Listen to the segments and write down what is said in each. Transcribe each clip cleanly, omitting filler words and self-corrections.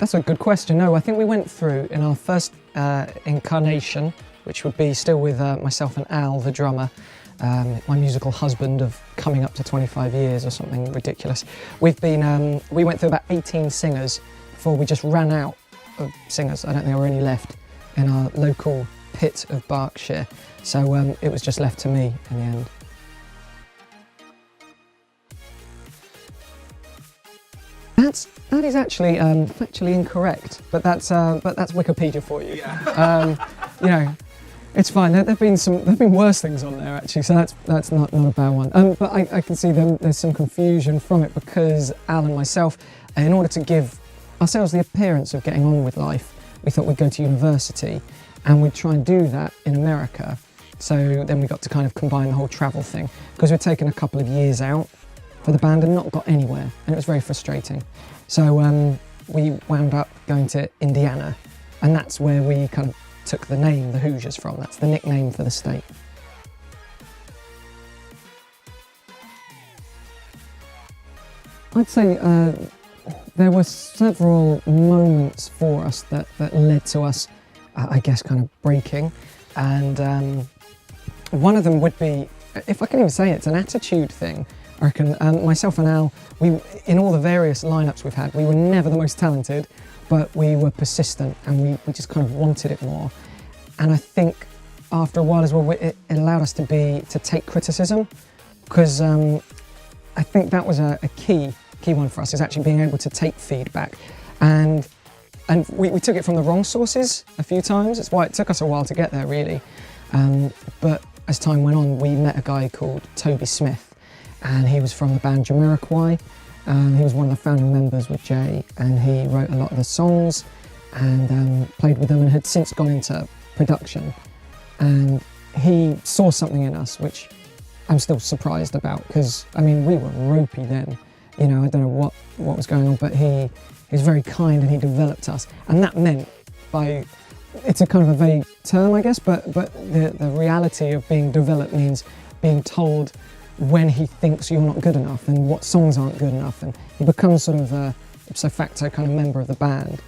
That's a good question. No, I think we went through in our first incarnation, which would be still with myself and Al, the drummer, my musical husband of coming up to 25 years or something ridiculous. We went through about 18 singers before we just ran out of singers. I don't think there were any left in our local pit of Berkshire. So it was just left to me in the end. That is actually factually incorrect, but that's Wikipedia for you. Yeah. You know, it's fine. There've been worse things on there actually, so that's not a bad one. But I can see there's some confusion from it because Al and myself, in order to give ourselves the appearance of getting on with life, we thought we'd go to university, and we'd try and do that in America. So then we got to kind of combine the whole travel thing because we'd taken a couple of years out for the band and not got anywhere, and it was very frustrating. So we wound up going to Indiana, and that's where we kind of took the name the Hoosiers from. That's the nickname for the state. I'd say there were several moments for us that led to us, I guess, kind of breaking, and one of them would be, if I can even say it, it's an attitude thing. I reckon myself and Al, in all the various lineups we've had, we were never the most talented, but we were persistent and we just kind of wanted it more. And I think after a while as well, it allowed us to take criticism, because I think that was a key one for us, is actually being able to take feedback. And we took it from the wrong sources a few times. It's why it took us a while to get there, really. But as time went on, we met a guy called Toby Smith, and he was from the band Jamiroquai. He was one of the founding members with Jay, and he wrote a lot of the songs and played with them, and had since gone into production. And he saw something in us which I'm still surprised about, because I mean, we were ropey then. You know, I don't know what was going on, but he was very kind and he developed us. And that meant, it's a kind of a vague term, I guess, but the reality of being developed means being told when he thinks you're not good enough and what songs aren't good enough, and he becomes sort of a ipso facto kind of member of the band.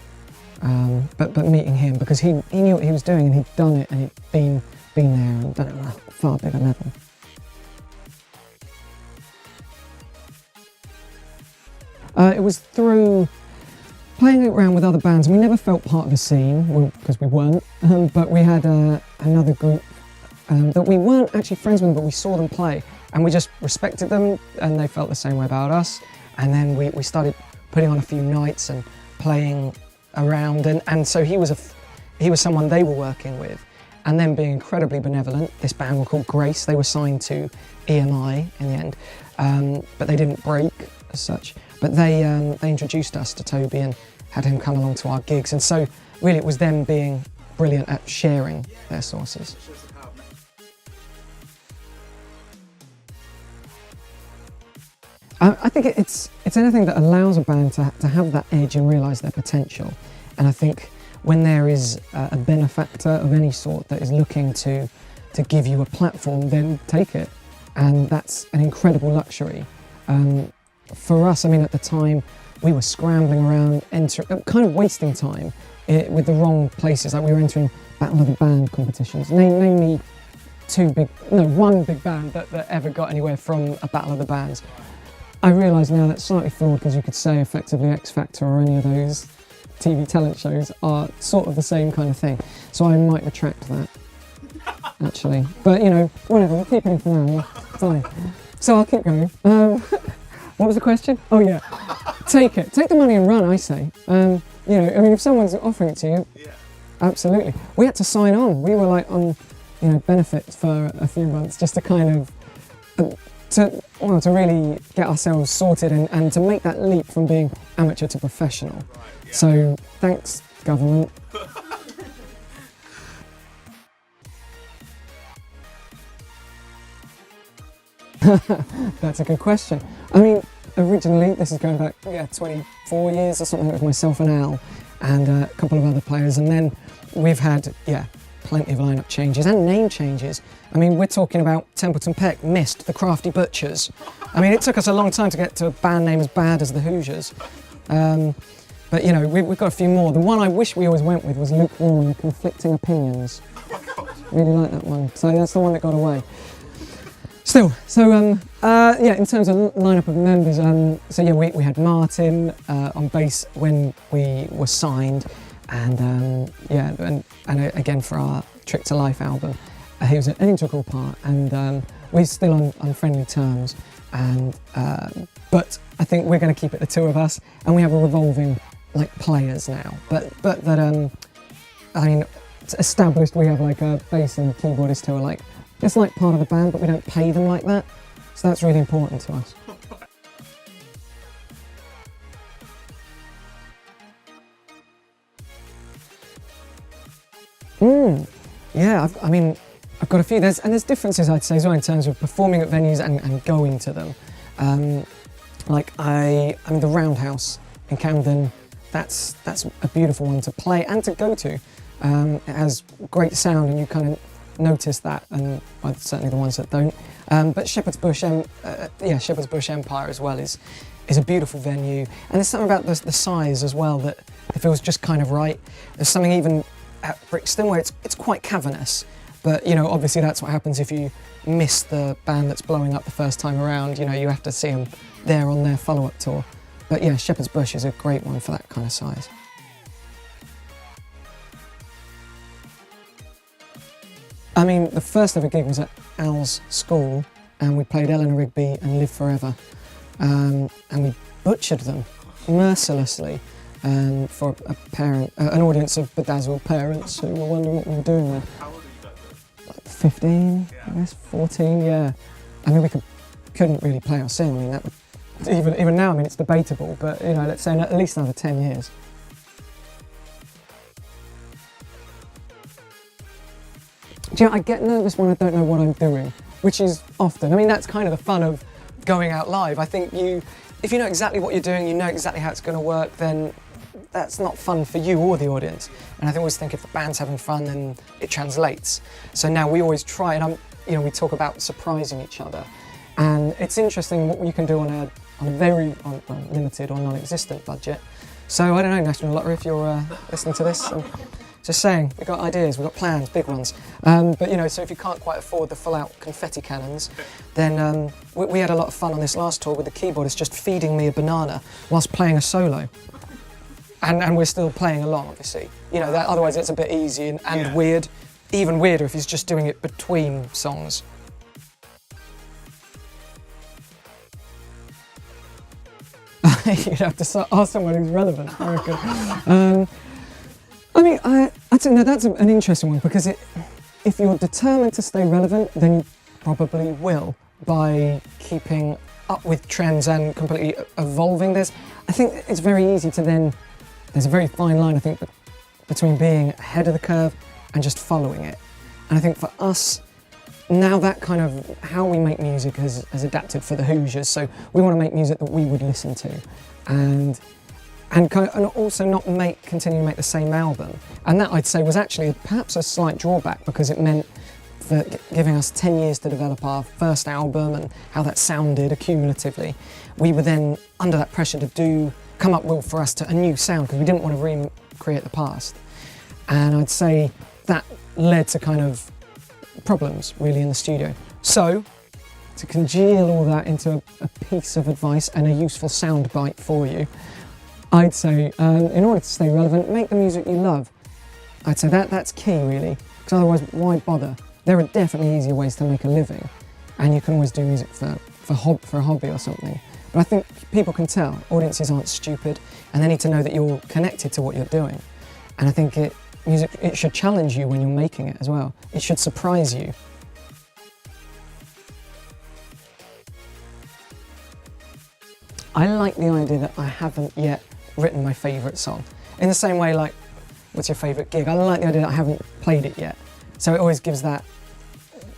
But meeting him, because he knew what he was doing and he'd done it and he'd been there and done it at a far bigger level. It was through playing around with other bands. We never felt part of the scene, because we weren't, but we had another group that we weren't actually friends with, but we saw them play and we just respected them, and they felt the same way about us. And then we started putting on a few nights and playing around, and so he was someone they were working with. And then being incredibly benevolent, this band were called Grace. They were signed to EMI in the end, but they didn't break as such. But they introduced us to Toby and had him come along to our gigs. And so really it was them being brilliant at sharing their sources. I think it's anything that allows a band to have that edge and realise their potential. And I think when there is a benefactor of any sort that is looking to give you a platform, then take it. And that's an incredible luxury. For us, I mean, at the time, we were scrambling around, kind of wasting time with the wrong places. Like we were entering Battle of the Band competitions. Name me one big band that ever got anywhere from a Battle of the Bands. I realise now that's slightly flawed, because you could say effectively X Factor or any of those TV talent shows are sort of the same kind of thing. So I might retract that, actually. But, you know, whatever, we'll keep it for now, yeah, fine. So I'll keep going. What was the question? Oh yeah, take it. Take the money and run, I say. You know, I mean, if someone's offering it to you, yeah, absolutely. We had to sign on. We were like on, you know, benefits for a few months just to kind of, to really get ourselves sorted and to make that leap from being amateur to professional. Right, yeah. So thanks, government. That's a good question. I mean, originally, this is going back, 24 years or something, with myself and Al and a couple of other players, and then we've had, plenty of lineup changes and name changes. I mean, we're talking about Templeton Peck, Mist, the Crafty Butchers. I mean, it took us a long time to get to a band name as bad as the Hoosiers. But you know, we've got a few more. The one I wish we always went with was Lukewarm, Conflicting Opinions. Really like that one. So that's the one that got away. Still, so yeah, in terms of lineup of members, so yeah, we had Martin on bass when we were signed, and yeah, and again for our Trick to Life album, he was an integral part, and we're still on friendly terms, and but I think we're going to keep it the two of us, and we have a revolving like players now, but that I mean, it's established we have like a bass and keyboardist who are like, it's like part of the band, but we don't pay them like that, so that's really important to us. Yeah, I mean, I've got a few. There's differences, I'd say, as well, in terms of performing at venues and going to them. Like I mean, the Roundhouse in Camden, that's a beautiful one to play and to go to. It has great sound, and you kind of notice that, and well, certainly the ones that don't. But Shepherd's Bush Empire as well is a beautiful venue, and there's something about the size as well that it feels just kind of right. There's something even at Brixton where it's quite cavernous, but you know, obviously that's what happens if you miss the band that's blowing up the first time around. You know, you have to see them there on their follow-up tour. But yeah, Shepherd's Bush is a great one for that kind of size. I mean, the first ever gig was at Al's school, and we played Eleanor Rigby and Live Forever, and we butchered them mercilessly for an audience of bedazzled parents who were wondering what we were doing there. How old are you guys? Like 15, I guess, 14, yeah. I mean, we couldn't really play or sing. I mean, that would, even now, I mean, it's debatable, but you know, let's say at least another 10 years. Do you know, I get nervous when I don't know what I'm doing, which is often. I mean, that's kind of the fun of going out live. I think if you know exactly what you're doing, you know exactly how it's going to work, then that's not fun for you or the audience. And I always think if the band's having fun, then it translates. So now we always try, and we talk about surprising each other. And it's interesting what you can do on a very limited or non-existent budget. So I don't know, National Lottery, if you're listening to this. Just saying, we've got ideas, we've got plans, big ones. But you know, so if you can't quite afford the full-out confetti cannons, then we had a lot of fun on this last tour with the keyboardist just feeding me a banana whilst playing a solo. And we're still playing along, obviously. You know, otherwise it's a bit easy and weird. Even weirder if he's just doing it between songs. You'd have to ask someone who's relevant, I reckon. I mean, I'd say, no, that's an interesting one, because if you're determined to stay relevant, then you probably will, by keeping up with trends and completely evolving. I think it's very easy to then, there's a very fine line, I think, between being ahead of the curve and just following it. And I think for us, now that kind of how we make music has adapted for the Hoosiers, so we want to make music that we would listen to, and also not continue to make the same album. And that, I'd say, was actually perhaps a slight drawback, because it meant that giving us 10 years to develop our first album and how that sounded accumulatively, we were then under that pressure to come up with for us a new sound, because we didn't want to recreate the past. And I'd say that led to kind of problems really in the studio. So to congeal all that into a piece of advice and a useful sound bite for you, I'd say, in order to stay relevant, make the music you love. I'd say that's key, really, because otherwise, why bother? There are definitely easier ways to make a living, and you can always do music for a hobby or something. But I think people can tell, audiences aren't stupid, and they need to know that you're connected to what you're doing. And I think music should challenge you when you're making it as well. It should surprise you. I like the idea that I haven't yet written my favourite song. In the same way, like, what's your favourite gig? I like the idea that I haven't played it yet. So it always gives that,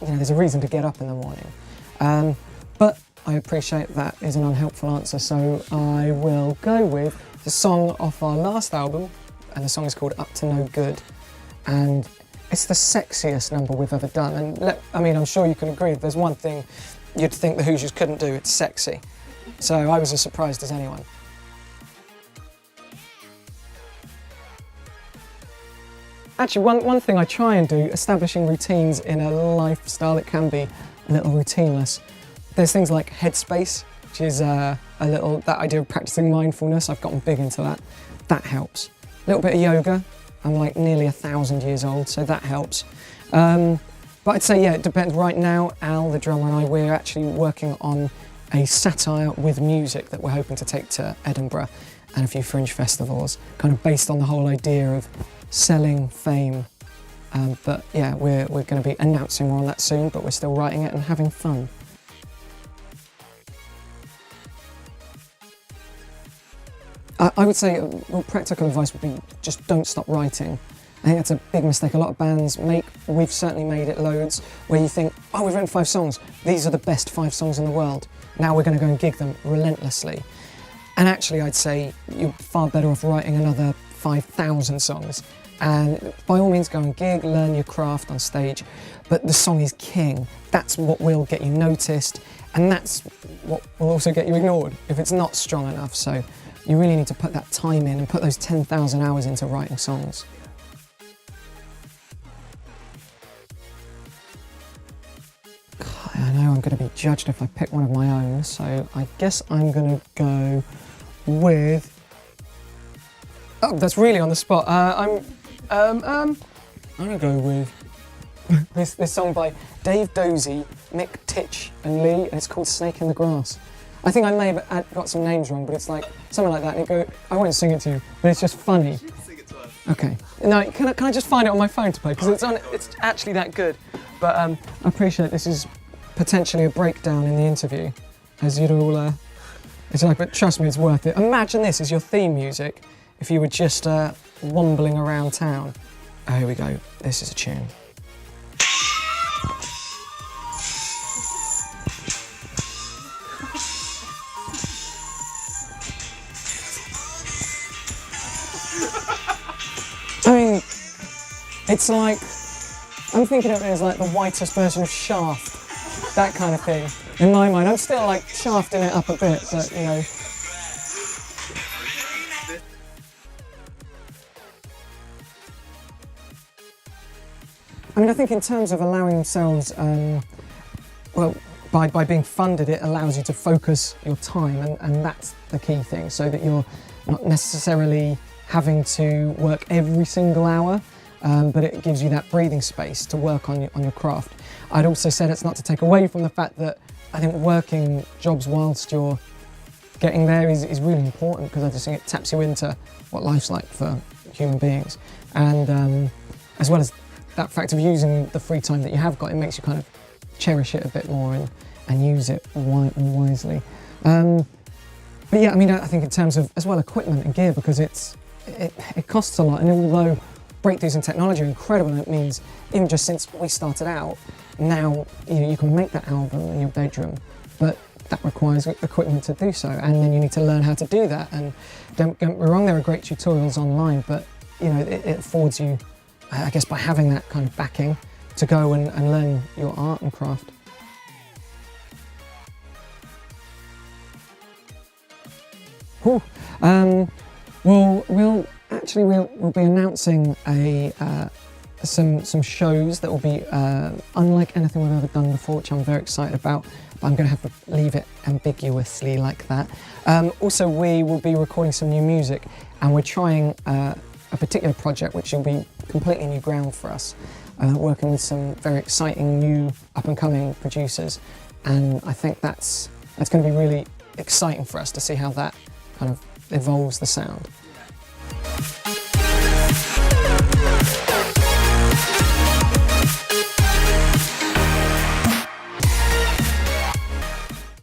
there's a reason to get up in the morning. But I appreciate that is an unhelpful answer, so I will go with the song off our last album, and the song is called Up to No Good. And it's the sexiest number we've ever done. And I'm sure you can agree, if there's one thing you'd think the Hoosiers couldn't do, it's sexy. So I was as surprised as anyone. Actually, one thing I try and do, establishing routines in a lifestyle that can be a little routineless. There's things like headspace, which is that idea of practicing mindfulness. I've gotten big into that. That helps. A little bit of yoga. I'm like nearly 1,000 years old, so that helps. But I'd say, yeah, it depends. Right now, Al, the drummer, and I, we're actually working on a satire with music that we're hoping to take to Edinburgh and a few fringe festivals, kind of based on the whole idea of selling fame. But yeah, we're going to be announcing more on that soon, but we're still writing it and having fun. I would say practical advice would be just don't stop writing. I think that's a big mistake a lot of bands make. We've certainly made it loads, where you think, oh, we've written 5 songs. These are the best 5 songs in the world. Now we're going to go and gig them relentlessly. And actually, I'd say you're far better off writing another 5,000 songs. And by all means, go and gig, learn your craft on stage. But the song is king. That's what will get you noticed. And that's what will also get you ignored if it's not strong enough. So you really need to put that time in and put those 10,000 hours into writing songs. I know I'm going to be judged if I pick one of my own, so I guess I'm going to go with... Oh, that's really on the spot. I'm going to go with this song by Dave Dozy, Mick Titch and Lee, and it's called Snake in the Grass. I think I may have got some names wrong, but it's like something like that. And I won't sing it to you, but it's just funny. Sing it to us. Okay. No, can I just find it on my phone to play? Because it's actually that good. But I appreciate this is potentially a breakdown in the interview, as you'd all, it's like, but trust me, it's worth it. Imagine this as your theme music if you were just wombling around town. Oh, here we go. This is a tune. I mean, it's like, I'm thinking of it as like the whitest version of Shaft. That kind of thing, in my mind. I'm still like shafting it up a bit, but you know. I mean, I think in terms of allowing themselves, well, by being funded, it allows you to focus your time, and that's the key thing, so that you're not necessarily having to work every single hour, but it gives you that breathing space to work on your craft. I'd also said it's not to take away from the fact that I think working jobs whilst you're getting there is really important, because I just think it taps you into what life's like for human beings. And as well as that fact of using the free time that you have got, it makes you kind of cherish it a bit more and use it more wisely. But yeah, I mean, I think in terms of as well equipment and gear, because it costs a lot, and although breakthroughs in technology are incredible, and it means even just since we started out, now you can make that album in your bedroom, but that requires equipment to do so, and then you need to learn how to do that. And don't get me wrong, there are great tutorials online, but you know, it affords you, I guess, by having that kind of backing, to go and learn your art and craft. Whew. Well, we'll be announcing some shows that will be unlike anything we've ever done before, which I'm very excited about. But I'm going to have to leave it ambiguously like that. Also, we will be recording some new music, and we're trying a particular project which will be completely new ground for us, working with some very exciting new up-and-coming producers, and I think that's going to be really exciting for us to see how that kind of evolves the sound.